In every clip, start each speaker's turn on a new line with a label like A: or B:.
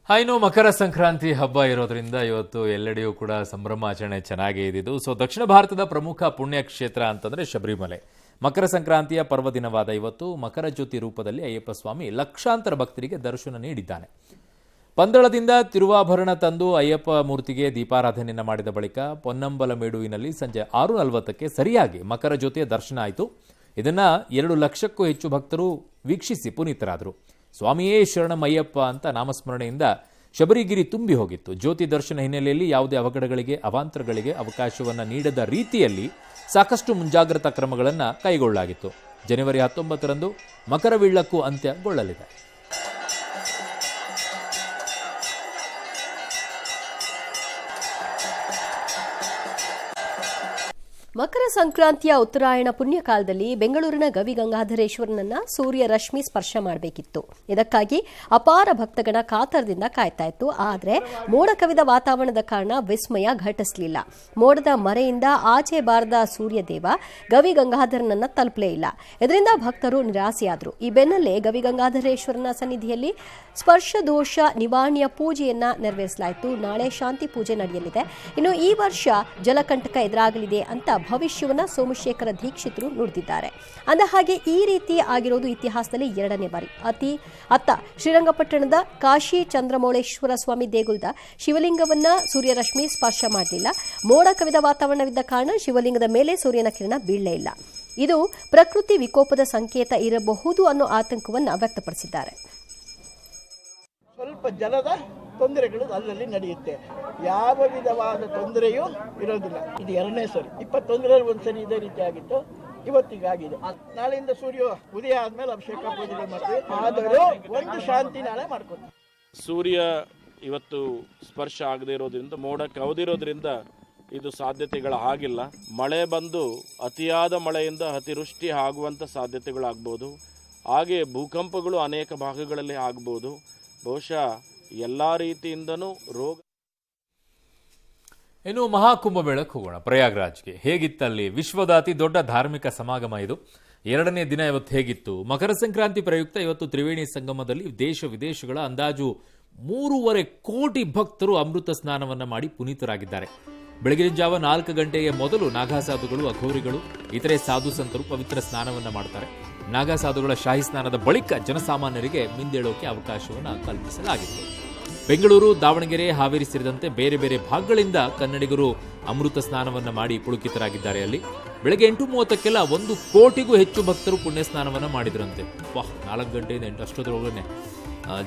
A: ಇನ್ನು ಮಕರ ಸಂಕ್ರಾಂತಿ ಹಬ್ಬ ಇರೋದ್ರಿಂದ ಇವತ್ತು ಎಲ್ಲೆಡೆಯೂ ಕೂಡ ಸಂಭ್ರಮಾಚರಣೆ ಚೆನ್ನಾಗೇ ಇದ್ದಿದ್ದು. ಸೊ ದಕ್ಷಿಣ ಭಾರತದ ಪ್ರಮುಖ ಪುಣ್ಯಕ್ಷೇತ್ರ ಅಂತಂದ್ರೆ ಶಬರಿಮಲೆ. ಮಕರ ಸಂಕ್ರಾಂತಿಯ ಪರ್ವದಿನವಾದ ಇವತ್ತು ಮಕರ ಜ್ಯೋತಿ ರೂಪದಲ್ಲಿ ಅಯ್ಯಪ್ಪ ಸ್ವಾಮಿ ಲಕ್ಷಾಂತರ ಭಕ್ತರಿಗೆ ದರ್ಶನ ನೀಡಿದ್ದಾನೆ. ಪಂದಳದಿಂದ ತಿರುವಾಭರಣ ತಂದು ಅಯ್ಯಪ್ಪ ಮೂರ್ತಿಗೆ ದೀಪಾರಾಧನೆಯನ್ನು ಮಾಡಿದ ಬಳಿಕ ಪೊನ್ನಂಬಲಮೇಡುವಿನಲ್ಲಿ ಸಂಜೆ 6:40ಕ್ಕೆ ಸರಿಯಾಗಿ ಮಕರ ಜ್ಯೋತಿಯ ದರ್ಶನ ಆಯಿತು. ಇದನ್ನ 2 ಲಕ್ಷಕ್ಕೂ ಹೆಚ್ಚು ಭಕ್ತರು ವೀಕ್ಷಿಸಿ ಪುನೀತರಾದರು. ಸ್ವಾಮಿಯೇ ಶರಣಮಯ್ಯಪ್ಪ ಅಂತ ನಾಮಸ್ಮರಣೆಯಿಂದ ಶಬರಿಗಿರಿ ತುಂಬಿ ಹೋಗಿತ್ತು. ಜ್ಯೋತಿ ದರ್ಶನ ಹಿನ್ನೆಲೆಯಲ್ಲಿ ಯಾವುದೇ ಅವಘಡಗಳಿಗೆ ಅವಾಂತರಗಳಿಗೆ ಅವಕಾಶವನ್ನು ನೀಡದ ರೀತಿಯಲ್ಲಿ ಸಾಕಷ್ಟು ಮುಂಜಾಗ್ರತಾ ಕ್ರಮಗಳನ್ನು ಕೈಗೊಳ್ಳಲಾಗಿತ್ತು. ಜನವರಿ 19ರಂದು ಮಕರವಿಳ್ಳಕ್ಕೂ ಅಂತ್ಯಗೊಳ್ಳಲಿದೆ.
B: ಮಕರ ಸಂಕ್ರಾಂತಿಯ ಉತ್ತರಾಯಣ ಪುಣ್ಯಕಾಲದಲ್ಲಿ ಬೆಂಗಳೂರಿನ ಗವಿಗಂಗಾಧರೇಶ್ವರನನ್ನ ಸೂರ್ಯ ರಶ್ಮಿ ಸ್ಪರ್ಶ ಮಾಡಬೇಕಿತ್ತು. ಇದಕ್ಕಾಗಿ ಅಪಾರ ಭಕ್ತಗಣ ಕಾತರದಿಂದ ಕಾಯ್ತಾ ಇತ್ತು. ಆದರೆ ಮೋಡ ಕವಿದ ವಾತಾವರಣದ ಕಾರಣ ವಿಸ್ಮಯ ಘಟಿಸಲಿಲ್ಲ. ಮೋಡದ ಮರೆಯಿಂದ ಆಚೆ ಬಾರದ ಸೂರ್ಯದೇವ ಗವಿಗಂಗಾಧರನನ್ನ ತಲುಪಲೇ ಇಲ್ಲ. ಇದರಿಂದ ಭಕ್ತರು ನಿರಾಸೆಯಾದರು. ಈ ಬೆನ್ನಲ್ಲೇ ಗವಿಗಂಗಾಧರೇಶ್ವರನ ಸನ್ನಿಧಿಯಲ್ಲಿ ಸ್ಪರ್ಶ ದೋಷ ನಿವಾರಣೆಯ ಪೂಜೆಯನ್ನ ನೆರವೇರಿಸಲಾಯಿತು. ನಾಳೆ ಶಾಂತಿ ಪೂಜೆ ನಡೆಯಲಿದೆ. ಇನ್ನು ಈ ವರ್ಷ ಜಲಕಂಟಕ ಎದುರಾಗಲಿದೆ ಅಂತ ಭವಿಷ್ಯವನ್ನ ಸೋಮಶೇಖರ ದೀಕ್ಷಿತರು ನುಡಿದಿದ್ದಾರೆ. ಅಂದ ಹಾಗೆ ಈ ರೀತಿ ಆಗಿರೋದು ಇತಿಹಾಸದಲ್ಲಿ 2ನೇ ಬಾರಿ. ಅತ್ತ ಶ್ರೀರಂಗಪಟ್ಟಣದ ಕಾಶಿ ಚಂದ್ರಮೌಳೇಶ್ವರ ಸ್ವಾಮಿ ದೇಗುಲದ ಶಿವಲಿಂಗವನ್ನ ಸೂರ್ಯರಶ್ಮಿ ಸ್ಪರ್ಶ ಮಾಡಲಿಲ್ಲ. ಮೋಡ ಕವಿದ ವಾತಾವರಣವಿದ್ದ ಕಾರಣ ಶಿವಲಿಂಗದ ಮೇಲೆ ಸೂರ್ಯನ ಕಿರಣ ಬೀಳಲೇ ಇಲ್ಲ. ಇದು ಪ್ರಕೃತಿ ವಿಕೋಪದ ಸಂಕೇತ ಇರಬಹುದು ಅನ್ನೋ ಆತಂಕವನ್ನ ವ್ಯಕ್ತಪಡಿಸಿದ್ದಾರೆ.
C: ಸ್ವಲ್ಪ ಜಲದ ತೊಂದರೆಗಳು ಅಲ್ಲಲ್ಲಿ ನಡೆಯುತ್ತೆ. ಯಾವ ವಿಧವಾದ ತೊಂದರೆಯೂ ಇರೋದಿಲ್ಲ. ಇದು 2ನೇ ಸರಿ. 21ರಲ್ಲಿ ಒಂದ್ಸರಿ ಇದೇ ರೀತಿ ಆಗಿತ್ತು. ಇವತ್ತಿಗಾಗಿದೆ. ನಾಳೆಯಿಂದ ಸೂರ್ಯ ಉದಯ ಆದ್ಮೇಲೆ ಅಭಿಷೇಕ ಪೂಜೆಗಳು ಮಾಡ್ತೀವಿ. ಆದರೂ ಒಂದು ಶಾಂತಿ ನಾಳೆ ಮಾಡ್ಕೊತೀವಿ.
D: ಸೂರ್ಯ ಇವತ್ತು ಸ್ಪರ್ಶ ಆಗದೆ ಇರೋದ್ರಿಂದ, ಮೋಡ ಕವಿದಿರೋದ್ರಿಂದ ಇದು ಸಾಧ್ಯತೆಗಳು ಆಗಿಲ್ಲ. ಮಳೆ ಬಂದು ಅತಿಯಾದ ಮಳೆಯಿಂದ ಅತಿವೃಷ್ಟಿ ಆಗುವಂಥ ಸಾಧ್ಯತೆಗಳಾಗ್ಬೋದು. ಹಾಗೆ ಭೂಕಂಪಗಳು ಅನೇಕ ಭಾಗಗಳಲ್ಲಿ ಆಗ್ಬೋದು. ಬಹುಶಃ ಎಲ್ಲ ರೀತಿಯಿಂದನೂ ರೋಗ.
A: ಇನ್ನು ಮಹಾಕುಂಭಮೇಳಕ್ಕೆ ಹೋಗೋಣ. ಪ್ರಯಾಗ್ರಾಜ್ಗೆ ಹೇಗಿತ್ತಲ್ಲಿ? ವಿಶ್ವದ ಅತಿ ದೊಡ್ಡ ಧಾರ್ಮಿಕ ಸಮಾಗಮ ಇದು. 2ನೇ ದಿನ ಇವತ್ತು ಹೇಗಿತ್ತು? ಮಕರ ಸಂಕ್ರಾಂತಿ ಪ್ರಯುಕ್ತ ಇವತ್ತು ತ್ರಿವೇಣಿ ಸಂಗಮದಲ್ಲಿ ದೇಶ ವಿದೇಶಗಳ ಅಂದಾಜು 3.5 ಕೋಟಿ ಭಕ್ತರು ಅಮೃತ ಸ್ನಾನವನ್ನ ಮಾಡಿ ಪುನೀತರಾಗಿದ್ದಾರೆ. ಬೆಳಗಿನ ಜಾವ 4 ಗಂಟೆಗೆ ಮೊದಲು ನಾಗಾಸಾಧುಗಳು, ಅಘೋರಿಗಳು, ಇತರೆ ಸಾಧು ಸಂತರು ಪವಿತ್ರ ಸ್ನಾನವನ್ನ ಮಾಡ್ತಾರೆ. ನಾಗಾಸಾಧುಗಳ ಶಾಹಿ ಸ್ನಾನದ ಬಳಿಕ ಜನಸಾಮಾನ್ಯರಿಗೆ ಮಿಂದೇಳೋಕೆ ಅವಕಾಶವನ್ನು ಕಲ್ಪಿಸಲಾಗಿತ್ತು. ಬೆಂಗಳೂರು, ದಾವಣಗೆರೆ, ಹಾವೇರಿ ಸೇರಿದಂತೆ ಬೇರೆ ಬೇರೆ ಭಾಗಗಳಿಂದ ಕನ್ನಡಿಗರು ಅಮೃತ ಸ್ನಾನವನ್ನ ಮಾಡಿ ಪುಳಕಿತರಾಗಿದ್ದಾರೆ. ಅಲ್ಲಿ ಬೆಳಗ್ಗೆ 8:30ಕ್ಕೆಲ್ಲ 1 ಕೋಟಿಗೂ ಹೆಚ್ಚು ಭಕ್ತರು ಪುಣ್ಯ ಸ್ನಾನವನ್ನ ಮಾಡಿದ್ರಂತೆ. 4 ಗಂಟೆಯಿಂದ 8 ಅಷ್ಟೊತ್ತರೊಳಗನೆ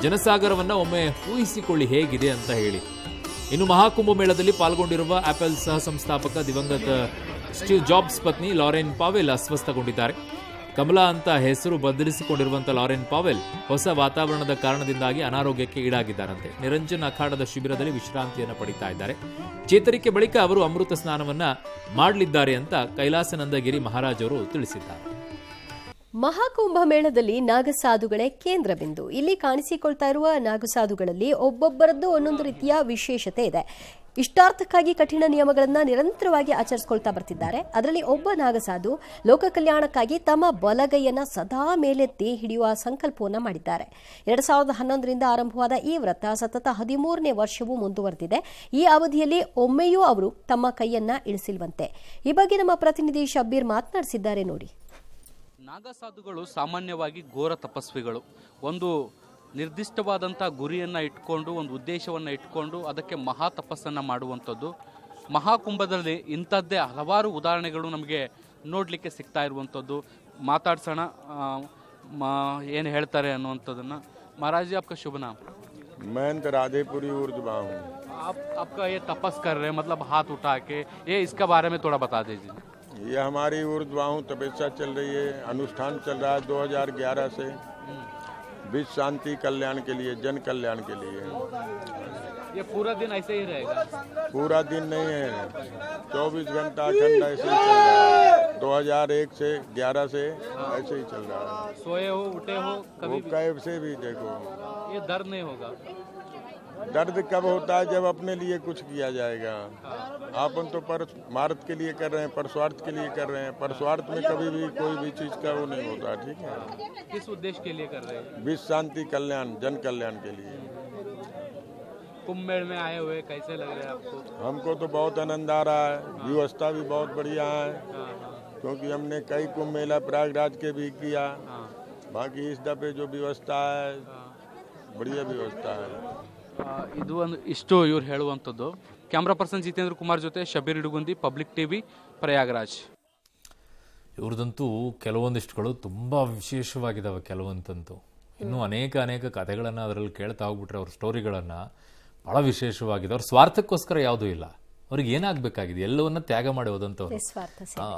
A: ಜನಸಾಗರವನ್ನ ಒಮ್ಮೆ ಊಹಿಸಿಕೊಳ್ಳಿ ಹೇಗಿದೆ ಅಂತ ಹೇಳಿ. ಇನ್ನು ಮಹಾಕುಂಭ ಮೇಳದಲ್ಲಿ ಪಾಲ್ಗೊಂಡಿರುವ ಆಪಲ್ ಸಹ ಸಂಸ್ಥಾಪಕ ದಿವಂಗತ ಸ್ಟೀವ್ ಜಾಬ್ಸ್ ಪತ್ನಿ ಲಾರೆನ್ ಪಾವೆಲ್ ಅಸ್ವಸ್ಥಗೊಂಡಿದ್ದಾರೆ. ಕಮಲಾ ಅಂತ ಹೆಸರು ಬದಲಿಸಿಕೊಂಡಿರುವಂತಹ ಲಾರೆನ್ ಪಾವೆಲ್ ಹೊಸ ವಾತಾವರಣದ ಕಾರಣದಿಂದಾಗಿ ಅನಾರೋಗ್ಯಕ್ಕೆ ಈಡಾಗಿದ್ದಾರಂತೆ. ನಿರಂಜನ್ ಅಖಾಡದ ಶಿಬಿರದಲ್ಲಿ ವಿಶ್ರಾಂತಿಯನ್ನು ಪಡಿತಾ ಇದ್ದಾರೆ. ಚೇತರಿಕೆ ಬಳಿಕ ಅವರು ಅಮೃತ ಸ್ನಾನವನ್ನ ಮಾಡಲಿದ್ದಾರೆ ಅಂತ ಕೈಲಾಸನಂದಗಿರಿ ಮಹಾರಾಜ್ ಅವರು ತಿಳಿಸಿದ್ದಾರೆ.
B: ಮಹಾಕುಂಭ ಮೇಳದಲ್ಲಿ ನಾಗಸಾಧುಗಳೇ ಕೇಂದ್ರ ಬಿಂದು. ಇಲ್ಲಿ ಕಾಣಿಸಿಕೊಳ್ತಾ ಇರುವ ನಾಗಸಾಧುಗಳಲ್ಲಿ ಒಬ್ಬೊಬ್ಬರದ್ದು ಒಂದೊಂದು ರೀತಿಯ ವಿಶೇಷತೆ ಇದೆ. ಇಷ್ಟಾರ್ಥಕ್ಕಾಗಿ ಕಠಿಣ ನಿಯಮಗಳನ್ನು ನಿರಂತರವಾಗಿ ಆಚರಿಸಿಕೊಳ್ತಾ ಬರ್ತಿದ್ದಾರೆ. ಅದರಲ್ಲಿ ಒಬ್ಬ ನಾಗಸಾಧು ಲೋಕ ಕಲ್ಯಾಣಕ್ಕಾಗಿ ತಮ್ಮ ಬಲಗೈಯನ್ನ ಸದಾ ಮೇಲೆತ್ತಿ ಹಿಡಿಯುವ ಸಂಕಲ್ಪವನ್ನು ಮಾಡಿದ್ದಾರೆ. 2011ರಿಂದ ಆರಂಭವಾದ ಈ ವ್ರತ ಸತತ 13ನೇ ವರ್ಷವೂ ಮುಂದುವರೆದಿದೆ. ಈ ಅವಧಿಯಲ್ಲಿ ಒಮ್ಮೆಯೂ ಅವರು ತಮ್ಮ ಕೈಯನ್ನ ಇಳಿಸಿಲ್ವಂತೆ. ಈ ಬಗ್ಗೆ ನಮ್ಮ ಪ್ರತಿನಿಧಿ ಶಬ್ಬೀರ್ ಮಾತನಾಡಿಸಿದ್ದಾರೆ ನೋಡಿ.
E: ನಾಗಸಾಧುಗಳು ಸಾಮಾನ್ಯವಾಗಿ ಘೋರ ತಪಸ್ವಿಗಳು. ಒಂದು ನಿರ್ದಿಷ್ಟವಾದಂಥ ಗುರಿಯನ್ನು ಇಟ್ಕೊಂಡು, ಒಂದು ಉದ್ದೇಶವನ್ನು ಇಟ್ಕೊಂಡು ಅದಕ್ಕೆ ಮಹಾ ತಪಸ್ಸನ್ನು ಮಾಡುವಂಥದ್ದು. ಮಹಾಕುಂಭದಲ್ಲಿ ಇಂಥದ್ದೇ ಹಲವಾರು ಉದಾಹರಣೆಗಳು ನಮಗೆ ನೋಡಲಿಕ್ಕೆ ಸಿಗ್ತಾ ಇರುವಂಥದ್ದು. ಮಾತಾಡ್ಸೋಣ ಏನು ಹೇಳ್ತಾರೆ ಅನ್ನುವಂಥದ್ದನ್ನು. ಮಹಾರಾಜ್ आपका शुभ नाम?
F: मैं राधेपुरी ऊर्ध्वा हूँ.
E: आपका ये तपस कर रहे हैं, मतलब हाथ उठा के, ये इसके बारे में थोड़ा बता दीजिए.
F: ये हमारी ऊर्ध्वाहू तपस्या चल रही है. अनुष्ठान चल रहा है 2011 से विश्व शांति कल्याण के लिए, जन कल्याण के लिए.
E: ये पूरा दिन ऐसे ही रहेगा?
F: पूरा दिन नहीं है, 24 घंटा अखंड ऐसे ही चल रहा है. 2001 से 11 से ऐसे ही चल रहा है.
E: सोए हो, उठे हो कभी?
F: कैब से भी देखो.
E: ये दर्द नहीं होगा?
F: दर्द कब होता है? जब अपने लिए कुछ किया जाएगा. अपन तो परमार्थ के लिए कर रहे हैं, परस्वार्थ के लिए कर रहे हैं. परस्वार्थ में कभी भी कोई भी चीज का वो नहीं होता. ठीक है.
E: किस उद्देश्य के लिए कर रहे हैं?
F: विश्व शांति कल्याण, जन कल्याण के लिए.
E: कुंभ मेल में आए हुए कैसे लग रहे हैं आपको?
F: हमको तो बहुत आनंद आ रहा है, व्यवस्था भी बहुत बढ़िया है, क्योंकि हमने कई कुंभ मेला प्रयागराज के भी किया। बाकी इस दफे जो व्यवस्था है बढ़िया व्यवस्था है।
E: ಇದು ಒಂದು ಇಷ್ಟು ಇವ್ರು ಹೇಳುವಂಥದ್ದು. ಕ್ಯಾಮ್ರಾ ಪರ್ಸನ್ ಜಿತೇಂದ್ರ ಕುಮಾರ್ ಜೊತೆ ಶಬೀರ್ ಇಡುಗುಂದಿ, ಪಬ್ಲಿಕ್ ಟಿವಿ, ಪ್ರಯಾಗರಾಜ್.
A: ಇವ್ರದಂತೂ ಕೆಲವೊಂದಿಷ್ಟುಗಳು ತುಂಬ ವಿಶೇಷವಾಗಿದ್ದಾವೆ. ಕೆಲವೊಂದಂತೂ ಇನ್ನೂ ಅನೇಕ ಕಥೆಗಳನ್ನು ಅದರಲ್ಲಿ ಕೇಳ್ತಾ ಹೋಗ್ಬಿಟ್ರೆ ಅವ್ರ ಸ್ಟೋರಿಗಳನ್ನು ಭಾಳ ವಿಶೇಷವಾಗಿದೆ. ಅವ್ರ ಸ್ವಾರ್ಥಕ್ಕೋಸ್ಕರ ಯಾವುದೂ ಇಲ್ಲ. ಅವ್ರಿಗೆ ಏನಾಗಬೇಕಾಗಿದೆ ಎಲ್ಲವನ್ನ ತ್ಯಾಗ ಮಾಡಿ ಹೋದಂಥವ್ರು.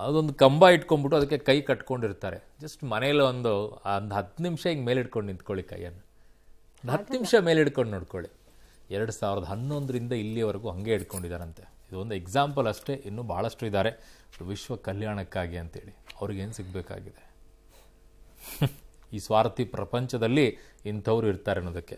A: ಅದೊಂದು ಕಂಬ ಇಟ್ಕೊಂಡ್ಬಿಟ್ಟು ಅದಕ್ಕೆ ಕೈ ಕಟ್ಕೊಂಡಿರ್ತಾರೆ. ಜಸ್ಟ್ ಮನೇಲಿ ಒಂದು 10 ನಿಮಿಷ ಹಿಂಗೆ ಮೇಲೆ ಇಟ್ಕೊಂಡು ನಿಂತ್ಕೊಳ್ಳಿ, ಕೈಯನ್ನು 10 ನಿಮಿಷ ಮೇಲೆ ಹಿಡ್ಕೊಂಡು ನೋಡ್ಕೊಳ್ಳಿ. 2011ರಿಂದ ಇಲ್ಲಿಯವರೆಗೂ ಹಂಗೆ ಹಿಡ್ಕೊಂಡಿದ್ದಾರಂತೆ. ಇದೊಂದು ಎಕ್ಸಾಂಪಲ್ ಅಷ್ಟೇ, ಇನ್ನೂ ಭಾಳಷ್ಟು ಇದ್ದಾರೆ ವಿಶ್ವ ಕಲ್ಯಾಣಕ್ಕಾಗಿ ಅಂತೇಳಿ. ಅವ್ರಿಗೇನು ಸಿಗಬೇಕಾಗಿದೆ? ಈ ಸ್ವಾರ್ಥಿ ಪ್ರಪಂಚದಲ್ಲಿ ಇಂಥವ್ರು ಇರ್ತಾರೆ ಅನ್ನೋದಕ್ಕೆ.